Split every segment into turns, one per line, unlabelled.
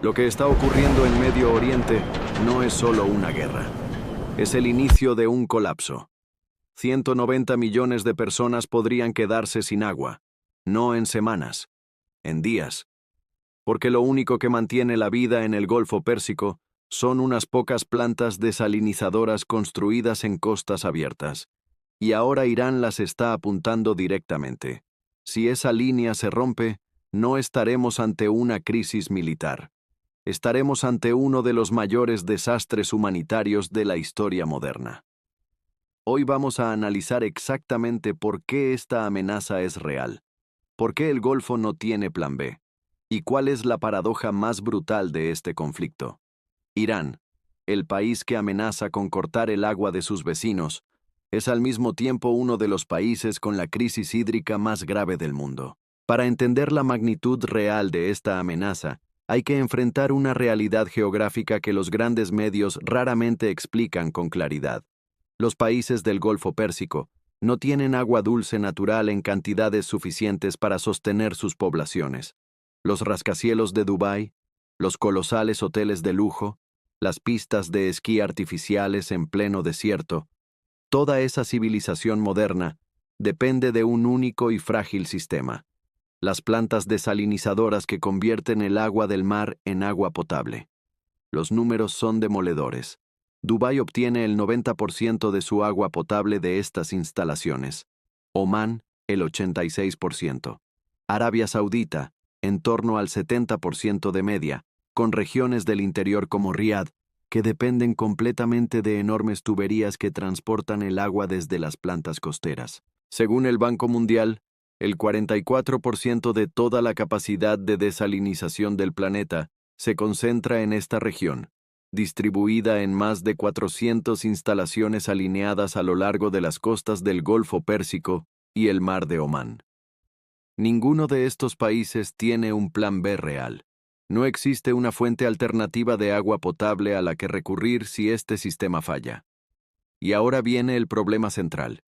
Lo que está ocurriendo en Medio Oriente no es solo una guerra. Es el inicio de un colapso. 190 millones de personas podrían quedarse sin agua, no en semanas, en días. Porque lo único que mantiene la vida en el Golfo Pérsico son unas pocas plantas desalinizadoras construidas en costas abiertas. Y ahora Irán las está apuntando directamente. Si esa línea se rompe, no estaremos ante una crisis militar. Estaremos ante uno de los mayores desastres humanitarios de la historia moderna. Hoy vamos a analizar exactamente por qué esta amenaza es real, por qué el Golfo no tiene plan B, y cuál es la paradoja más brutal de este conflicto. Irán, el país que amenaza con cortar el agua de sus vecinos, es al mismo tiempo uno de los países con la crisis hídrica más grave del mundo. Para entender la magnitud real de esta amenaza, hay que enfrentar una realidad geográfica que los grandes medios raramente explican con claridad. Los países del Golfo Pérsico no tienen agua dulce natural en cantidades suficientes para sostener sus poblaciones. Los rascacielos de Dubái, los colosales hoteles de lujo, las pistas de esquí artificiales en pleno desierto, toda esa civilización moderna depende de un único y frágil sistema: las plantas desalinizadoras que convierten el agua del mar en agua potable. Los números son demoledores. Dubái obtiene el 90% de su agua potable de estas instalaciones. Omán, el 86%. Arabia Saudita, en torno al 70% de media, con regiones del interior como Riad, que dependen completamente de enormes tuberías que transportan el agua desde las plantas costeras. Según el Banco Mundial, el 44% de toda la capacidad de desalinización del planeta se concentra en esta región, distribuida en más de 400 instalaciones alineadas a lo largo de las costas del Golfo Pérsico y el Mar de Omán. Ninguno de estos países tiene un plan B real. No existe una fuente alternativa de agua potable a la que recurrir si este sistema falla. Y ahora viene el problema central.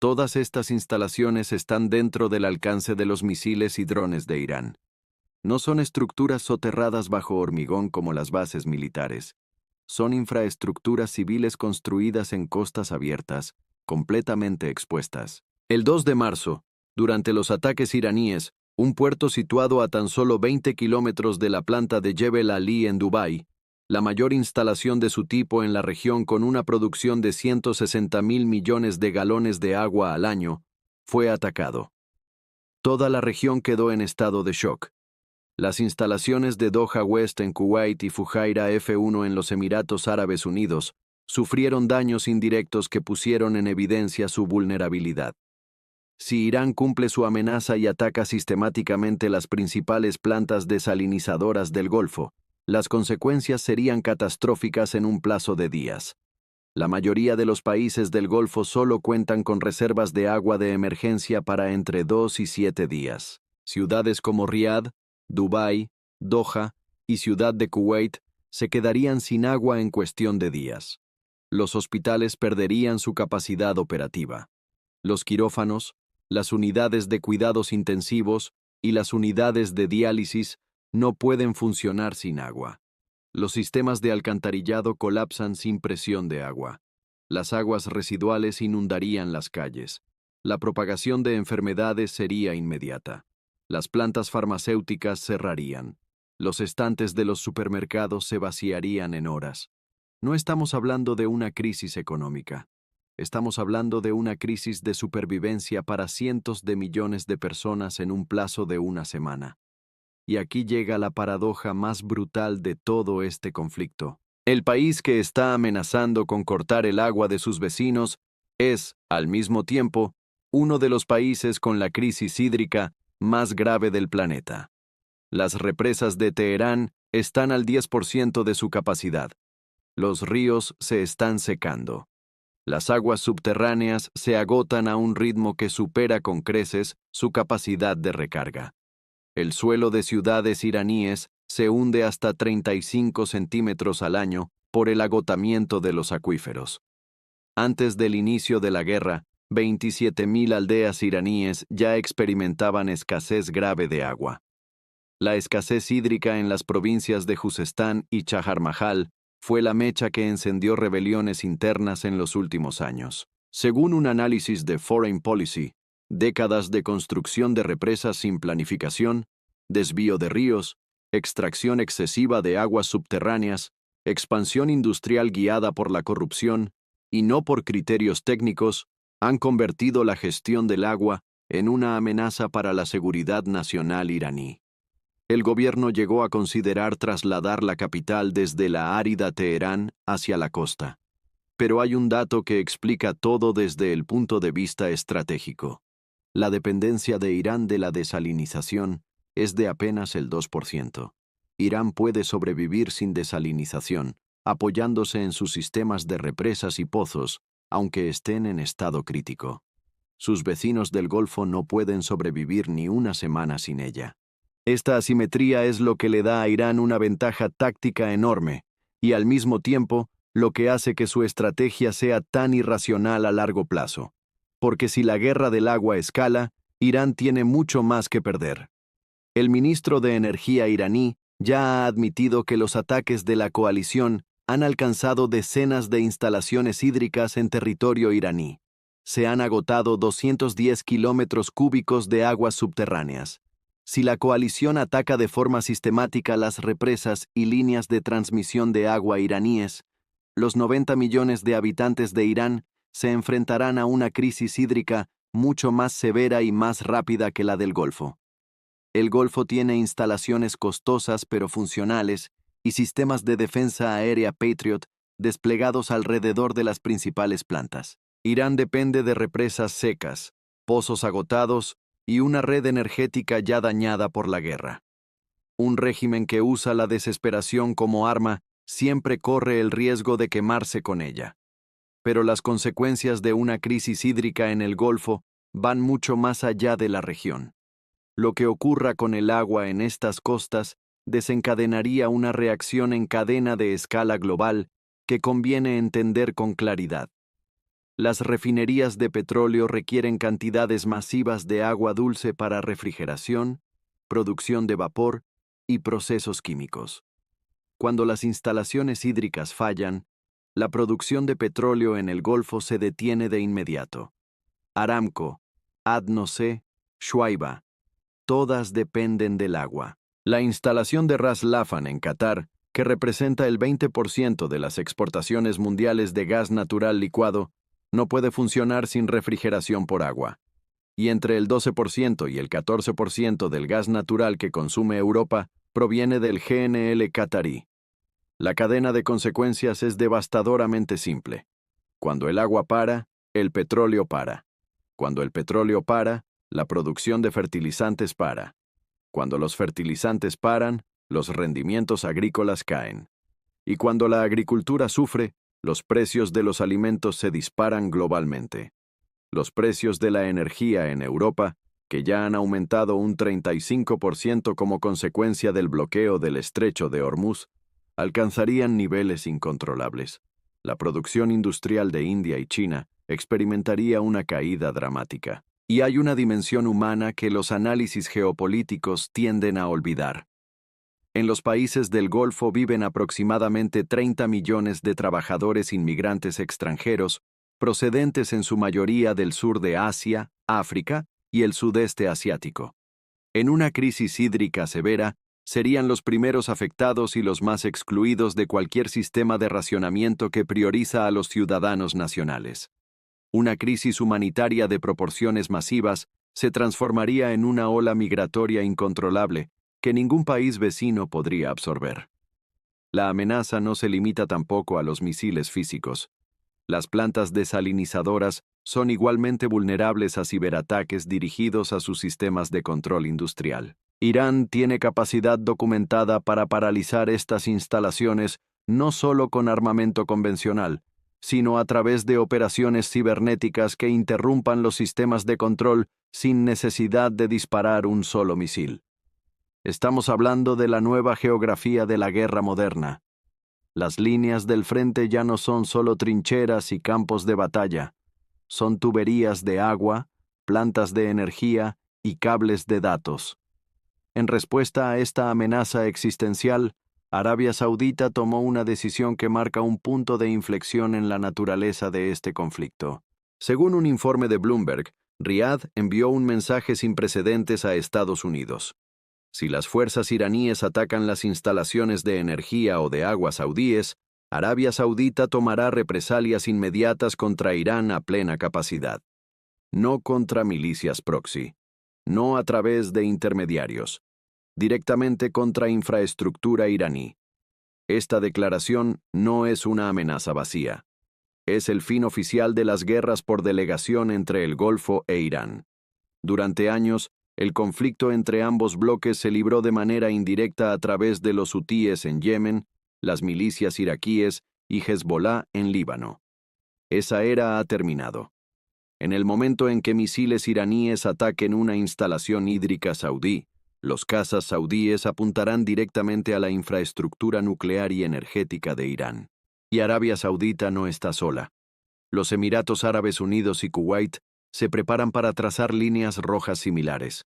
Todas estas instalaciones están dentro del alcance de los misiles y drones de Irán. No son estructuras soterradas bajo hormigón como las bases militares. Son infraestructuras civiles construidas en costas abiertas, completamente expuestas. El 2 de marzo, durante los ataques iraníes, un puerto situado a tan solo 20 kilómetros de la planta de Jebel Ali en Dubái, la mayor instalación de su tipo en la región con una producción de 160.000 millones de galones de agua al año, fue atacado. Toda la región quedó en estado de shock. Las instalaciones de Doha West en Kuwait y Fujairah F1 en los Emiratos Árabes Unidos sufrieron daños indirectos que pusieron en evidencia su vulnerabilidad. Si Irán cumple su amenaza y ataca sistemáticamente las principales plantas desalinizadoras del Golfo, las consecuencias serían catastróficas en un plazo de días. La mayoría de los países del Golfo solo cuentan con reservas de agua de emergencia para entre 2 y 7 días. Ciudades como Riad, Dubái, Doha y Ciudad de Kuwait se quedarían sin agua en cuestión de días. Los hospitales perderían su capacidad operativa. Los quirófanos, las unidades de cuidados intensivos y las unidades de diálisis no pueden funcionar sin agua. Los sistemas de alcantarillado colapsan sin presión de agua. Las aguas residuales inundarían las calles. La propagación de enfermedades sería inmediata. Las plantas farmacéuticas cerrarían. Los estantes de los supermercados se vaciarían en horas. No estamos hablando de una crisis económica. Estamos hablando de una crisis de supervivencia para cientos de millones de personas en un plazo de una semana. Y aquí llega la paradoja más brutal de todo este conflicto. El país que está amenazando con cortar el agua de sus vecinos es, al mismo tiempo, uno de los países con la crisis hídrica más grave del planeta. Las represas de Teherán están al 10% de su capacidad. Los ríos se están secando. Las aguas subterráneas se agotan a un ritmo que supera con creces su capacidad de recarga. El suelo de ciudades iraníes se hunde hasta 35 centímetros al año por el agotamiento de los acuíferos. Antes del inicio de la guerra, 27.000 aldeas iraníes ya experimentaban escasez grave de agua. La escasez hídrica en las provincias de Juzestán y Chajar-Mahal fue la mecha que encendió rebeliones internas en los últimos años. Según un análisis de Foreign Policy, décadas de construcción de represas sin planificación, desvío de ríos, extracción excesiva de aguas subterráneas, expansión industrial guiada por la corrupción y no por criterios técnicos, han convertido la gestión del agua en una amenaza para la seguridad nacional iraní. El gobierno llegó a considerar trasladar la capital desde la árida Teherán hacia la costa. Pero hay un dato que explica todo desde el punto de vista estratégico. La dependencia de Irán de la desalinización es de apenas el 2%. Irán puede sobrevivir sin desalinización, apoyándose en sus sistemas de represas y pozos, aunque estén en estado crítico. Sus vecinos del Golfo no pueden sobrevivir ni una semana sin ella. Esta asimetría es lo que le da a Irán una ventaja táctica enorme, y al mismo tiempo, lo que hace que su estrategia sea tan irracional a largo plazo. Porque si la guerra del agua escala, Irán tiene mucho más que perder. El ministro de Energía iraní ya ha admitido que los ataques de la coalición han alcanzado decenas de instalaciones hídricas en territorio iraní. Se han agotado 210 kilómetros cúbicos de aguas subterráneas. Si la coalición ataca de forma sistemática las represas y líneas de transmisión de agua iraníes, los 90 millones de habitantes de Irán se enfrentarán a una crisis hídrica mucho más severa y más rápida que la del Golfo. El Golfo tiene instalaciones costosas pero funcionales y sistemas de defensa aérea Patriot desplegados alrededor de las principales plantas. Irán depende de represas secas, pozos agotados y una red energética ya dañada por la guerra. Un régimen que usa la desesperación como arma siempre corre el riesgo de quemarse con ella. Pero las consecuencias de una crisis hídrica en el Golfo van mucho más allá de la región. Lo que ocurra con el agua en estas costas desencadenaría una reacción en cadena de escala global que conviene entender con claridad. Las refinerías de petróleo requieren cantidades masivas de agua dulce para refrigeración, producción de vapor y procesos químicos. Cuando las instalaciones hídricas fallan, la producción de petróleo en el Golfo se detiene de inmediato. Aramco, ADNOC, Shuaiba, todas dependen del agua. La instalación de Ras Laffan en Qatar, que representa el 20% de las exportaciones mundiales de gas natural licuado, no puede funcionar sin refrigeración por agua. Y entre el 12% y el 14% del gas natural que consume Europa proviene del GNL qatarí. La cadena de consecuencias es devastadoramente simple. Cuando el agua para, el petróleo para. Cuando el petróleo para, la producción de fertilizantes para. Cuando los fertilizantes paran, los rendimientos agrícolas caen. Y cuando la agricultura sufre, los precios de los alimentos se disparan globalmente. Los precios de la energía en Europa, que ya han aumentado un 35% como consecuencia del bloqueo del estrecho de Hormuz, alcanzarían niveles incontrolables. La producción industrial de India y China experimentaría una caída dramática. Y hay una dimensión humana que los análisis geopolíticos tienden a olvidar. En los países del Golfo viven aproximadamente 30 millones de trabajadores inmigrantes extranjeros, procedentes en su mayoría del sur de Asia, África y el sudeste asiático. En una crisis hídrica severa, serían los primeros afectados y los más excluidos de cualquier sistema de racionamiento que prioriza a los ciudadanos nacionales. Una crisis humanitaria de proporciones masivas se transformaría en una ola migratoria incontrolable que ningún país vecino podría absorber. La amenaza no se limita tampoco a los misiles físicos. Las plantas desalinizadoras son igualmente vulnerables a ciberataques dirigidos a sus sistemas de control industrial. Irán tiene capacidad documentada para paralizar estas instalaciones no solo con armamento convencional, sino a través de operaciones cibernéticas que interrumpan los sistemas de control sin necesidad de disparar un solo misil. Estamos hablando de la nueva geografía de la guerra moderna. Las líneas del frente ya no son solo trincheras y campos de batalla, son tuberías de agua, plantas de energía y cables de datos. En respuesta a esta amenaza existencial, Arabia Saudita tomó una decisión que marca un punto de inflexión en la naturaleza de este conflicto. Según un informe de Bloomberg, Riad envió un mensaje sin precedentes a Estados Unidos. Si las fuerzas iraníes atacan las instalaciones de energía o de agua saudíes, Arabia Saudita tomará represalias inmediatas contra Irán a plena capacidad. No contra milicias proxy, no a través de intermediarios, directamente contra infraestructura iraní. Esta declaración no es una amenaza vacía. Es el fin oficial de las guerras por delegación entre el Golfo e Irán. Durante años, el conflicto entre ambos bloques se libró de manera indirecta a través de los hutíes en Yemen, las milicias iraquíes y Hezbollah en Líbano. Esa era ha terminado. En el momento en que misiles iraníes ataquen una instalación hídrica saudí, los cazas saudíes apuntarán directamente a la infraestructura nuclear y energética de Irán. Y Arabia Saudita no está sola. Los Emiratos Árabes Unidos y Kuwait se preparan para trazar líneas rojas similares.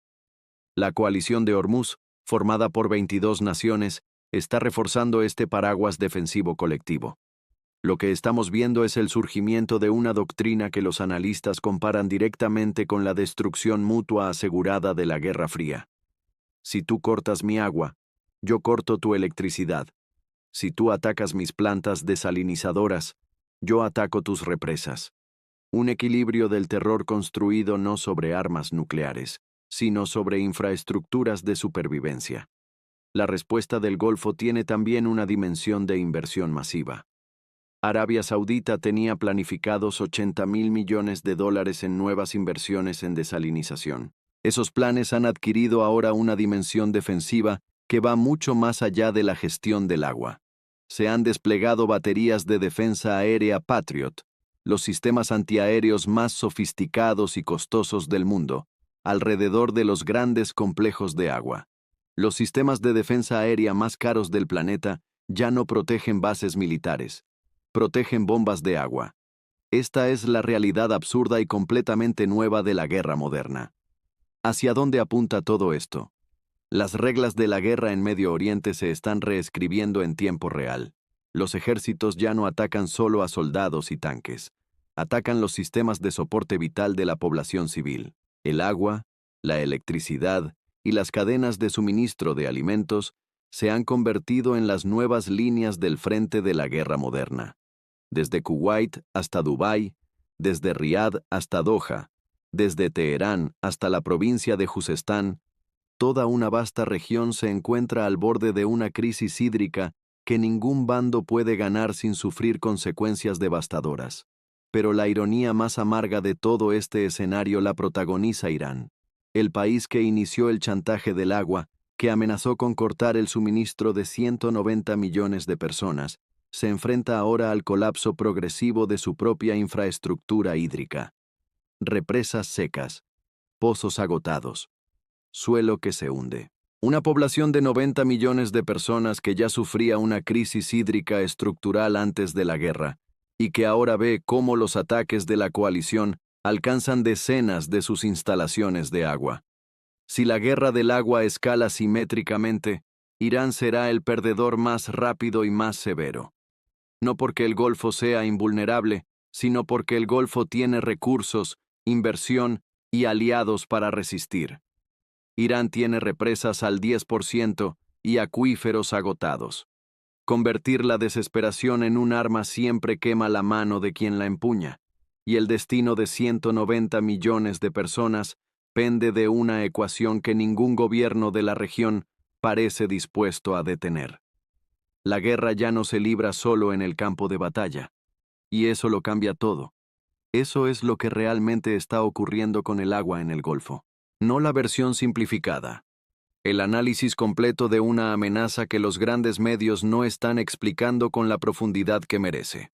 La coalición de Hormuz, formada por 22 naciones, está reforzando este paraguas defensivo colectivo. Lo que estamos viendo es el surgimiento de una doctrina que los analistas comparan directamente con la destrucción mutua asegurada de la Guerra Fría. Si tú cortas mi agua, yo corto tu electricidad. Si tú atacas mis plantas desalinizadoras, yo ataco tus represas. Un equilibrio del terror construido no sobre armas nucleares, sino sobre infraestructuras de supervivencia. La respuesta del Golfo tiene también una dimensión de inversión masiva. Arabia Saudita tenía planificados $80.000 millones en nuevas inversiones en desalinización. Esos planes han adquirido ahora una dimensión defensiva que va mucho más allá de la gestión del agua. Se han desplegado baterías de defensa aérea Patriot, los sistemas antiaéreos más sofisticados y costosos del mundo, alrededor de los grandes complejos de agua. Los sistemas de defensa aérea más caros del planeta ya no protegen bases militares, protegen bombas de agua. Esta es la realidad absurda y completamente nueva de la guerra moderna. ¿Hacia dónde apunta todo esto? Las reglas de la guerra en Medio Oriente se están reescribiendo en tiempo real. Los ejércitos ya no atacan solo a soldados y tanques. Atacan los sistemas de soporte vital de la población civil. El agua, la electricidad y las cadenas de suministro de alimentos se han convertido en las nuevas líneas del frente de la guerra moderna. Desde Kuwait hasta Dubái, desde Riad hasta Doha, desde Teherán hasta la provincia de Juzestán, toda una vasta región se encuentra al borde de una crisis hídrica que ningún bando puede ganar sin sufrir consecuencias devastadoras. Pero la ironía más amarga de todo este escenario la protagoniza Irán, el país que inició el chantaje del agua, que amenazó con cortar el suministro de 190 millones de personas, se enfrenta ahora al colapso progresivo de su propia infraestructura hídrica. Represas secas, pozos agotados, suelo que se hunde. Una población de 90 millones de personas que ya sufría una crisis hídrica estructural antes de la guerra, y que ahora ve cómo los ataques de la coalición alcanzan decenas de sus instalaciones de agua. Si la guerra del agua escala simétricamente, Irán será el perdedor más rápido y más severo. No porque el Golfo sea invulnerable, sino porque el Golfo tiene recursos, inversión y aliados para resistir. Irán tiene represas al 10% y acuíferos agotados. Convertir la desesperación en un arma siempre quema la mano de quien la empuña, y el destino de 190 millones de personas pende de una ecuación que ningún gobierno de la región parece dispuesto a detener. La guerra ya no se libra solo en el campo de batalla, y eso lo cambia todo. Eso es lo que realmente está ocurriendo con el agua en el Golfo. No la versión simplificada. El análisis completo de una amenaza que los grandes medios no están explicando con la profundidad que merece.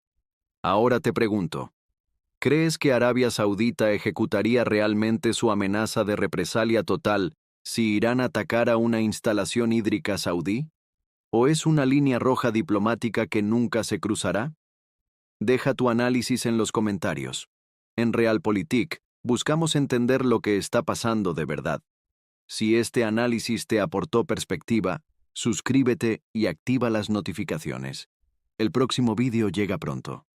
Ahora te pregunto, ¿crees que Arabia Saudita ejecutaría realmente su amenaza de represalia total si Irán atacara una instalación hídrica saudí? ¿O es una línea roja diplomática que nunca se cruzará? Deja tu análisis en los comentarios. En Realpolitik, buscamos entender lo que está pasando de verdad. Si este análisis te aportó perspectiva, suscríbete y activa las notificaciones. El próximo vídeo llega pronto.